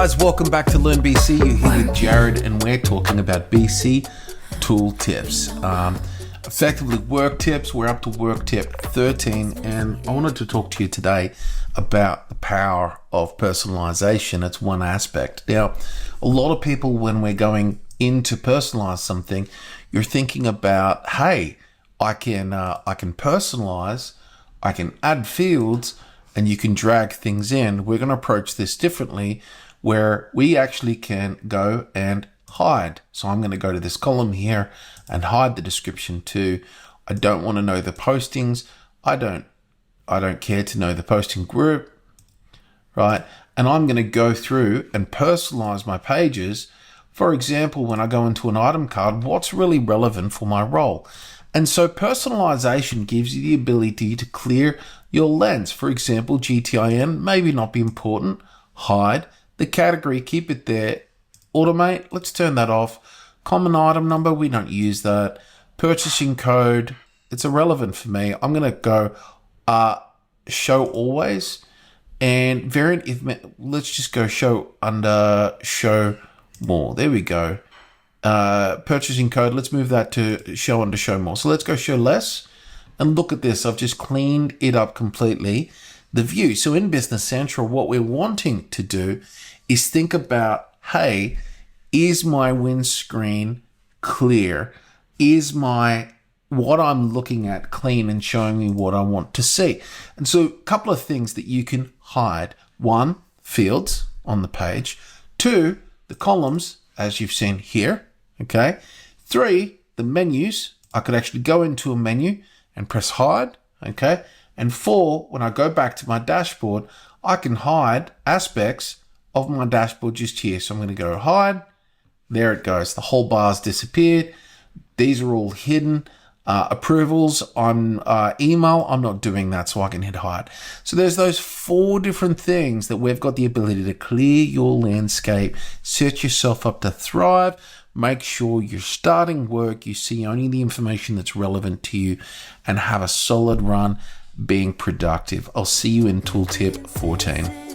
guys, welcome back to Learn BC. You're here with Jared and we're talking about BC tool tips. Effectively work tips. We're up to work tip 13 and I wanted to talk to you today about the power of personalization. It's one aspect. Now, a lot of people when we're going in to personalize something, you're thinking about, hey, I can personalize, I can add fields, and you can drag things in. We're going to approach this differently where we actually can go and hide. So I'm going to go to this column here and hide the description too. I don't want to know the postings. I don't care to know the posting group, right? And I'm going to go through and personalize my pages. For example, when I go into an item card, what's really relevant for my role? And so personalization gives you the ability to clear your lens. For example, GTIN, maybe not be important. Hide the category, keep it there. Automate, let's turn that off. Common item number, we don't use that. Purchasing code, it's irrelevant for me. I'm going to go show always. And variant, let's just go show under show more. There we go. Purchasing code, let's move that to show under show more. So let's go show less. And look at this, I've just cleaned it up completely. The view. So in Business Central, what we're wanting to do is think about, hey, is my windscreen clear? Is what I'm looking at clean and showing me what I want to see? And so a couple of things that you can hide. One, fields on the page. Two, the columns, as you've seen here. Okay. Three, the menus. I could actually go into a menu and press hide. Okay. And four, when I go back to my dashboard, I can hide aspects of my dashboard just here. So I'm going to go hide. There it goes. The whole bar's disappeared. These are all hidden. Approvals on email, I'm not doing that, so I can hit hide. So there's those four different things that we've got the ability to clear your landscape, set yourself up to thrive, make sure you're starting work, you see only the information that's relevant to you, and have a solid run being productive. I'll see you in tooltip 14.